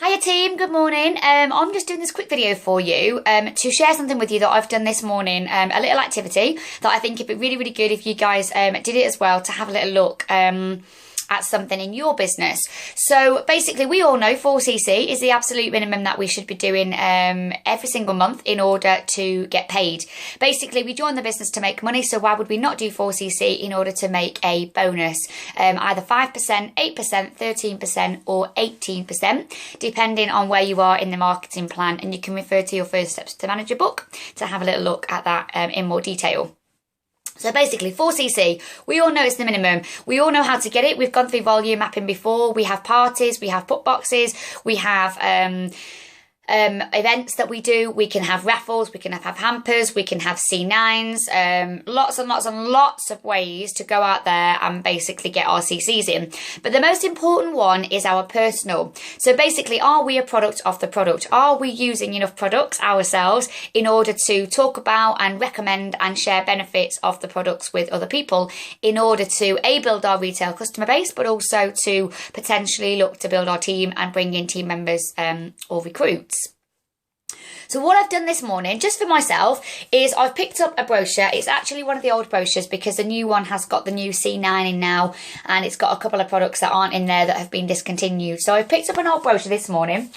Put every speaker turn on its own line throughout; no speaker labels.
Hiya team, good morning. I'm just doing this quick video for you to share something with you that I've done this morning, a little activity that I think it'd be really, really good if you guys did it as well, to have a little look at something in your business. So basically, we all know 4cc is the absolute minimum that we should be doing every single month in order to get paid. Basically, we join the business to make money, so why would we not do 4cc in order to make a bonus? Either 5%, 8%, 13% or 18%, depending on where you are in the marketing plan. And you can refer to your First Steps to Manager book to have a little look at that in more detail. So basically, 4cc, we all know it's the minimum. We all know how to get it. We've gone through volume mapping before. We have parties, we have put boxes, we have events that we do. We can have raffles, we can have hampers, we can have C9s, lots and lots and lots of ways to go out there and basically get our CCs in. But the most important one is our personal. So basically, are we a product of the product? Are we using enough products ourselves in order to talk about and recommend and share benefits of the products with other people in order to build our retail customer base, but also to potentially look to build our team and bring in team members or recruits? So what I've done this morning, just for myself, is I've picked up a brochure. It's actually one of the old brochures because the new one has got the new C9 in now, and it's got a couple of products that aren't in there that have been discontinued. So I've picked up an old brochure this morning,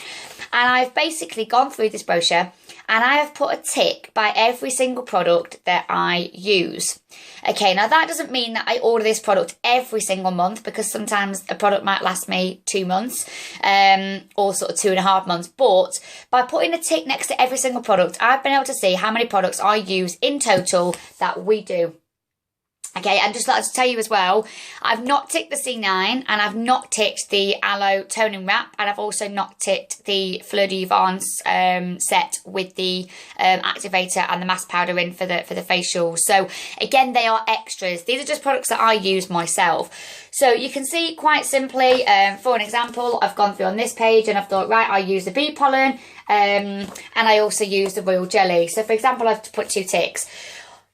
and I've basically gone through this brochure, and I have put a tick by every single product that I use. Okay, now that doesn't mean that I order this product every single month, because sometimes a product might last me 2 months, or sort of 2.5 months. But by putting a tick next to every single product, I've been able to see how many products I use in total that we do. Okay, and just like to tell you as well, I've not ticked the C9, and I've not ticked the Aloe Toning Wrap, and I've also not ticked the Fleur de Vance set with the activator and the mask powder in for the facial. So again, they are extras. These are just products that I use myself. So you can see quite simply, for an example, I've gone through on this page and I've thought, right, I use the bee pollen, and I also use the royal jelly. So for example, I've put 2 ticks.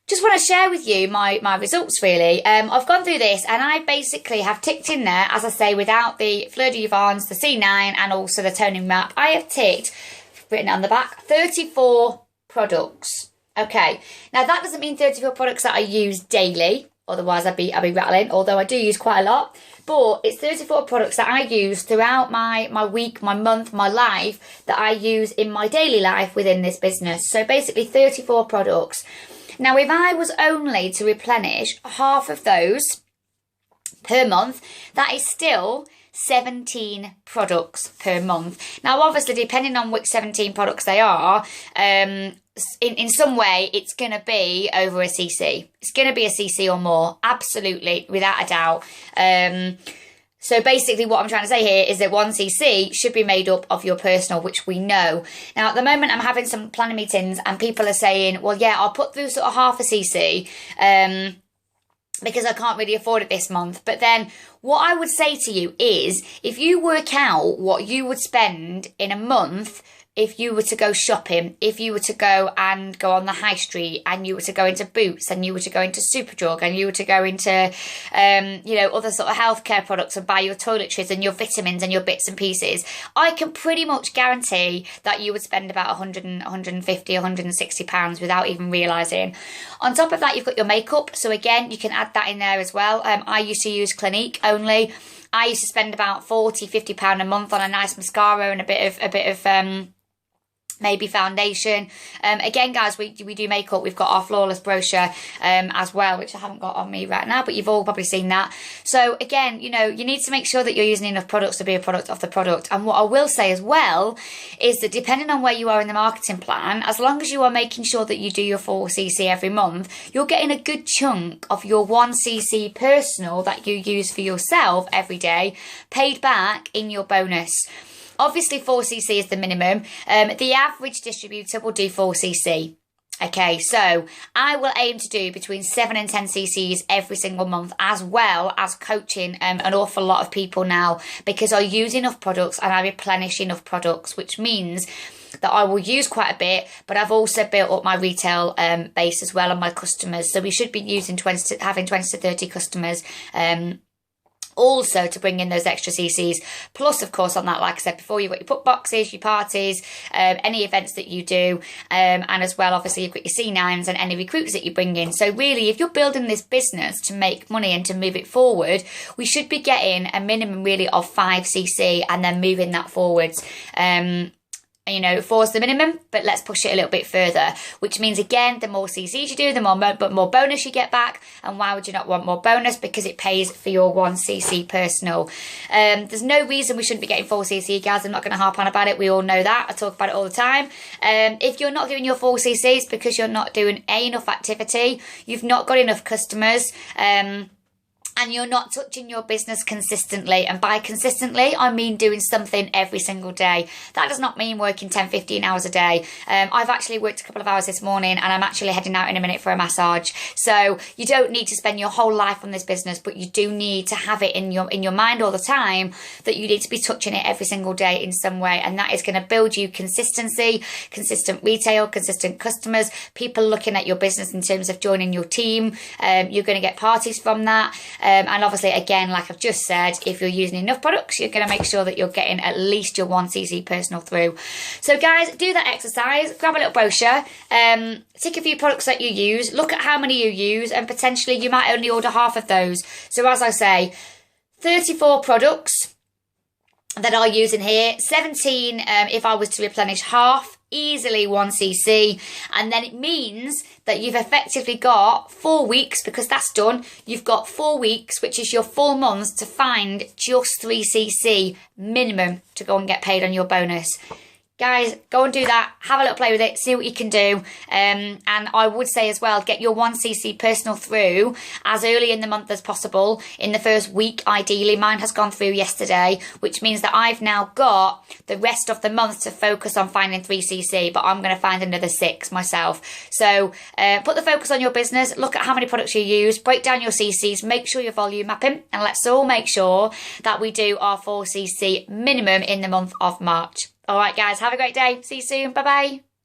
Just want to share with you my results, really. I've gone through this, and I basically have ticked in there, as I say, without the Fleur de Vance, the C9 and also the toning wrap. I have ticked, written on the back, 34 products. Okay, now that doesn't mean 34 products that I use daily, otherwise I'd be rattling, although I do use quite a lot. But it's 34 products that I use throughout my week, my month, my life, that I use in my daily life within this business. So basically 34 products. Now, if I was only to replenish half of those per month, that is still 17 products per month. Now, obviously, depending on which 17 products they are, in some way, it's going to be over a CC. It's going to be a CC or more, absolutely, without a doubt. So basically what I'm trying to say here is that 1cc should be made up of your personal, which we know. Now, at the moment, I'm having some planning meetings and people are saying, well, yeah, I'll put through sort of half a cc because I can't really afford it this month. But then what I would say to you is, if you work out what you would spend in a month if you were to go shopping, if you were to go on the high street, and you were to go into Boots, and you were to go into Superdrug, and you were to go into, other sort of healthcare products and buy your toiletries and your vitamins and your bits and pieces, I can pretty much guarantee that you would spend about 100, 150, 160 pounds without even realising. On top of that, you've got your makeup. So again, you can add that in there as well. I used to use Clinique only. I used to spend about 40, 50 pound a month on a nice mascara and a bit of maybe foundation. Again, guys, we do makeup. We've got our flawless brochure as well, which I haven't got on me right now, but you've all probably seen that. So again, you need to make sure that you're using enough products to be a product of the product. And what I will say as well is that depending on where you are in the marketing plan, as long as you are making sure that you do your 4cc every month, you're getting a good chunk of your 1cc personal that you use for yourself every day paid back in your bonus. Obviously, 4cc is the minimum. The average distributor will do 4cc. Okay, so I will aim to do between 7 and 10 cc's every single month, as well as coaching an awful lot of people now, because I use enough products and I replenish enough products, which means that I will use quite a bit, but I've also built up my retail base as well, and my customers. So we should be having 20 to 30 customers also to bring in those extra CCs. Plus, of course, on that, like I said before, you've got your put boxes, your parties, any events that you do, and as well, obviously, you've got your C9s and any recruits that you bring in. So really, if you're building this business to make money and to move it forward, we should be getting a minimum really of 5 CC and then moving that forwards. 4 is the minimum, but let's push it a little bit further, which means, again, the more CCs you do, the more bonus you get back. And why would you not want more bonus? Because it pays for your 1 CC personal. There's no reason we shouldn't be getting 4 CC, guys. I'm not going to harp on about it. We all know that. I talk about it all the time. If you're not doing your 4 CCs because you're not doing enough activity, you've not got enough customers, and you're not touching your business consistently. And by consistently, I mean doing something every single day. That does not mean working 10, 15 hours a day. I've actually worked a couple of hours this morning, and I'm actually heading out in a minute for a massage. So you don't need to spend your whole life on this business, but you do need to have it in your mind all the time that you need to be touching it every single day in some way. And that is going to build you consistency, consistent retail, consistent customers, people looking at your business in terms of joining your team. You're going to get parties from that. And obviously, again, like I've just said, if you're using enough products, you're going to make sure that you're getting at least your 1 CC personal through. So guys, do that exercise, grab a little brochure, tick a few products that you use, look at how many you use, and potentially you might only order half of those. So as I say, 34 products that I'll use in here, 17 if I was to replenish half, easily 1 CC, and then it means that you've effectively got 4 weeks, because that's done. You've got 4 weeks, which is your full months, to find just 3 CC minimum to go and get paid on your bonus. Guys, go and do that. Have a little play with it. See what you can do. And I would say as well, get your 1 CC personal through as early in the month as possible. In the first week, ideally. Mine has gone through yesterday, which means that I've now got the rest of the month to focus on finding 3 CC, but I'm going to find another 6 myself. So put the focus on your business. Look at how many products you use. Break down your CCs. Make sure you're volume mapping. And let's all make sure that we do our 4 CC minimum in the month of March. All right, guys, have a great day. See you soon. Bye-bye.